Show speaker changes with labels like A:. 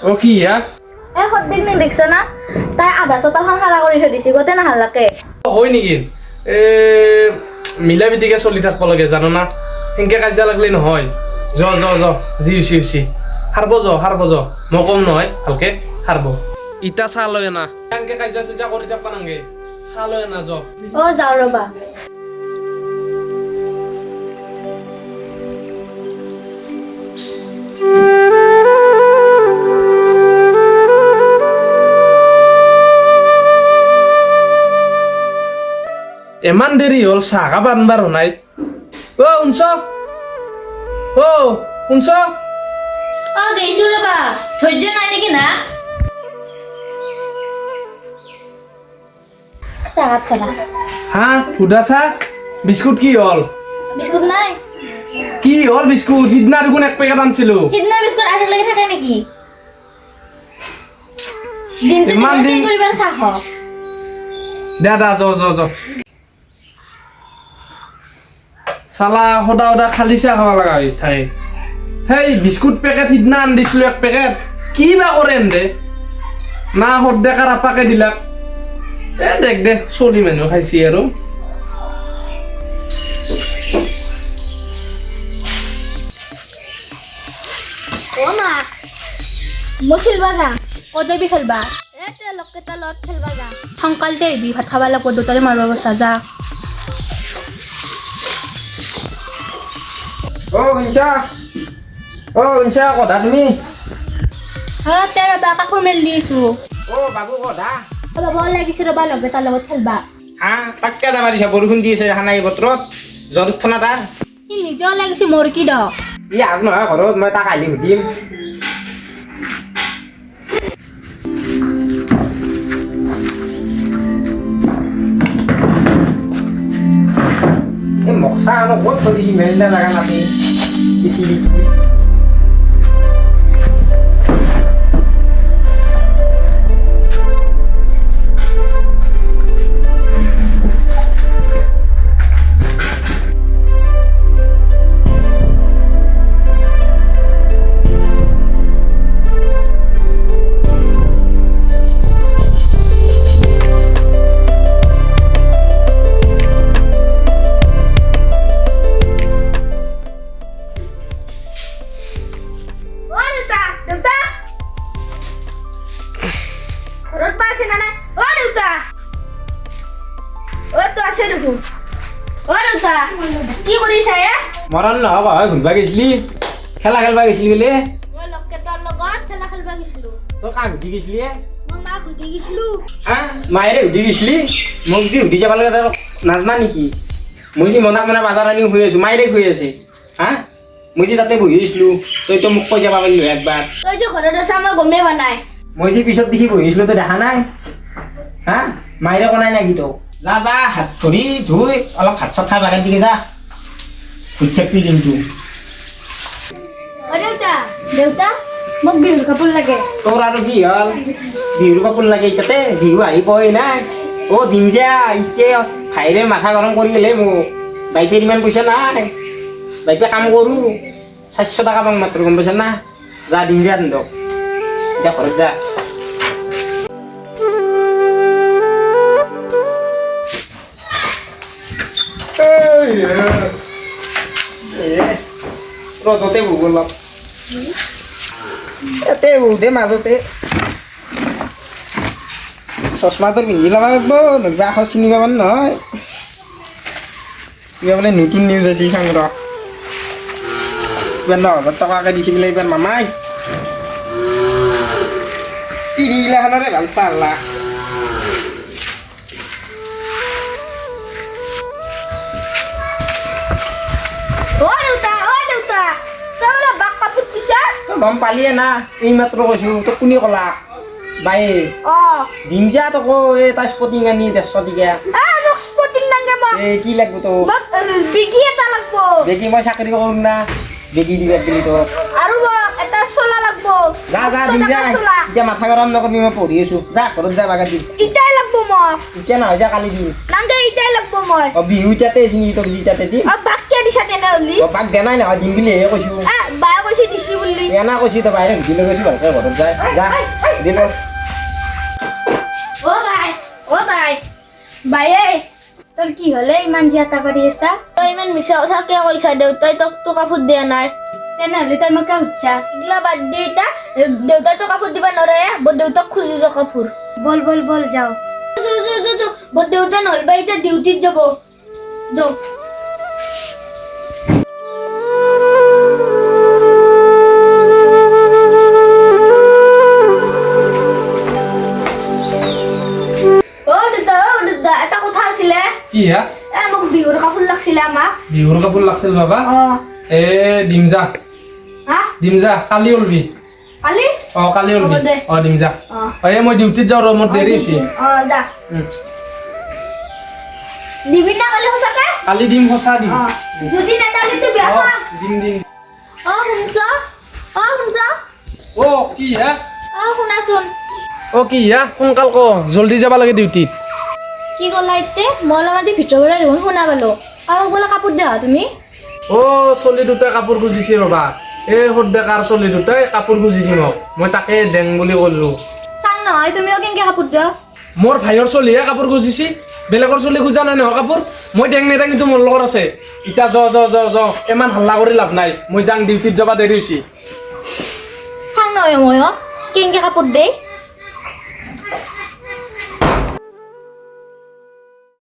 A: ও কি হা
B: এ সদ্দিক নি দেখছ না তাই আধা চতালখন খাৰা কৰি থৈ দিছি গোটে নাহালাকে
A: হয় নেকি মিলা বিদিকে চলি থাকব লাগে জানো না সেনকে কাজিয়া লাগলে নহয় জ জ জ জি উচি উচি হারব জ মই কম নহয় ভালকে হারব ইটা চা লয় না সেনকে কাজিয়া চাজিয়া কৰি থাকব নাংগে চা লয় না জ
B: অ যাও ৰবা
A: এমান দেৰি হল চাহ খাব আনবাৰ নাই শুনছ শুনছ
B: অ গৈছো ৰবা ধৈৰ্য নাই নেকি না চাহ খালা
A: হা সুধা চাহ বিস্কুট কি হল
B: বিস্কুট নাই
A: কি হল বিস্কুট সিদিনা দেখোন এক পেকেট আনছিলো
B: সিদিনা বিস্কুট আজিলৈকে থাকে নেকি দিনটো দিনতে কৰিবা চাহ খাও
A: দে য সালা সদা খালি চাহ খাব লগা হৈ থাকে সেই বিস্কুট পেকেট সিদিনা আন দিছিলো এক পেকেট কি বা কৰে দে না সদে কাৰাপাকে দিলাক দেখ দে চলি মানুহ খাইছি আৰু
B: ও মা মই খেলবা যা ও যাবি খেলবা এতে লকেটা লগ খেলবা যা সংকালতে আহিবি ভাত খাবা লাগব দুটাৰে মাৰবা বসা যা
C: শুনছা কথা তুমি
B: হ্যাঁ তেৰ বা কাপোৰ মেলি দিছো
C: বাবু কথা
B: বাবা লাগিছে ৰবা লগে তাৰ লগত খেলবা
C: হা তাকে যাবা দিছা বৰষুণ দি আছে দেখা নাই বতৰত জ্বৰত খনা তাৰ
B: সি নিজেও লাগিছে মোৰ কি দ
C: ই আগ নহয় ঘৰত মই তাক আহি সুধিম এই মকচা ক'ত থৈ দিছি মেলিলে জাগা নাতি
B: কি কৰিছা
C: মৰণ নহ'ব ঘূৰবা গৈছিলি খেলা খেলবা গৈছিলি বোলে
B: মই লকেটাৰ লগত খেলা খেলবা গৈছিলো
C: তই কাক সুধি গৈছিলি
B: মই মাক সুধি গৈছিলো
C: হা মায়েৰে সুধি গৈছিলি মোক যি সুধি যাব লাগে তই নাজনা নেকি মই যি মনাক মানে বাজাৰ আনি শুই আছোঁ মায়েৰে শুই আছে হা মই যে তাতে বহি আছিলোঁ তইতো মোক কৈ যাব পাৰিলি একবাৰ
B: তই যে ঘৰত আছা মই গমেই পোৱা নাই
C: মই যে পিছত দেখি বহি আছিলোঁ তই দেখা নাই হা মায়েৰে কনাই নাকি তোক যা হাত ভৰি ধুই অলপ ভাত চাত খাই বাগান দিকে যা ঘূৰি থাকিবি দিনটো
B: দেউতা মোক বিহুৰ কাপোৰ লাগে
C: তোৰ আৰু কি হ'ল বিহুৰ কাপোৰ লাগে এতিয়াতে বিহু আহি পোৱাই নাই দিম যে এতিয়া ভাইৰে মাথা গৰম কৰি গ'লে মোক বাইপেৰ ইমান পইচা নাই বাইপে কাম কৰোঁ 400 টকা পাম মাত্ৰ গম পাইছা না যা দিম যে তহঁতক এতিয়া ঘৰত যা ৰ'দতে বহু অলপ ইয়াতে বহুতে মাজতে চশমাটোৰ পিন্ধি ল'ব লাগিব নহ'লে আখৰ চিনি পাব নহয় কিবা বোলে নতুন নিউজ আছে চাং ৰ কিবা 9,000 টকাকৈ দিছে বোলে এইবাৰ মামাই তিৰিগিলাখনৰে ভাল চালা
B: তই বাক কাপোৰ দিছা
C: তই গম পালিয়ে না এই মাত্ৰ কৈছোঁ তই কোনে ক'লা বাই
B: অঁ
C: দিম যা তোক এটা স্পটিং আনি 150 টকা
B: মোক স্পটিং নাগে মোক
C: কি লাগব তো
B: মোক বিগি এটা লাগব
C: বেগি মই চাকৰি কৰোঁ না বেগি দিবা দিলি তো
B: আৰু মোক এটা চোলা লাগব
C: যা যা দিম যা এতিয়া মাথা গৰম নকৰিবি মই পঢ়ি আছো যা ঘৰত যা বাগাত দিম
B: ইটাই লাগব মোক
C: এতিয়া নহয় যা কালি দিম
B: নাগে ইটাই লাগব মই
C: বিহু তাতে চিনি তোক যি তাতে দিম
B: বাক কিয় দিছা তেনেহ'লে
C: বাক দিয়া নাই নহয় দিম বুলিহে কৈছোঁ
B: বায়ে কৈছে দিছি বুলি
C: এনা কৈছি তো বাহিৰত দিলে কৈছোঁ ভালকে ঘৰত যায় যা দিলো
B: অ' বাই বায়ে তোৰ কি হ'লে ইমান জিয়াতা কৰি আছা তই ইমান মিছা কথা কিয় কৈছা দেউতাই তোক কাপোৰ দিয়া নাই তেনেহ'লে তই মোক কিয় সুধছা এইগিলা বাদ দি এতিয়া দেউতাই তোক কাপোৰ দিব নোৱাৰে দেউতাক খুজি যা কাপোৰ বল বল বল যাওঁ দেউতা নলবা এতিয়া ডিউটিত যাব যাওঁ এটা কথা আছিলে
A: কি হা
B: মোক বিহুৰ কাপোৰ লাগিছিলে আমাক
A: বিহুৰ কাপোৰ লাগছিল বাবা এ দিম যা কালি ওলবি
B: কালি
A: কালি ওলবি
B: হ'ব দে।
A: দিম যা এই মই ডিউটিত যাওঁ ৰ মোৰ দেৰি হৈছে
B: যা দিবি না কালি সঁচাকে
A: কালি দিম সঁচা দিম
B: যদি নেদালি তো বেয়া পাম
A: দিম দিম
B: শুনছ
A: কি হা
B: শুনাচোন
A: কি হা সোনকাল ক জলদি যাব লাগে ডিউটিত
B: কি ক'লা এতিয়া মই অলপমান ভিতৰৰ পৰা দেখোন শুনা পালো আমাক বোলে কাপোৰ দিয়া তুমি
A: চলি দুটাই কাপোৰ খুজিছে ৰবা এই সদ্যকাৰ চলি দুটাই কাপোৰ খুজিছে মোক মই তাকে দেং বুলি ক'লো
B: চাং নহয় তুমিও কেনেকৈ কাপোৰ দিয়া
A: মোৰ ভাইৰ চলিহে কাপোৰ খুজিছে বেলেগৰ চলি খোজা নাই নহয় কাপোৰ মই দেং নেদাং কিন্তু মোৰ লগত আছে ইটা য ইমান হাল্লা কৰি লাভ নাই মই যাং ডিউটিত যাবা দেৰি হৈছে
B: চাং নহয় ময়ো কেনেকৈ কাপোৰ দেই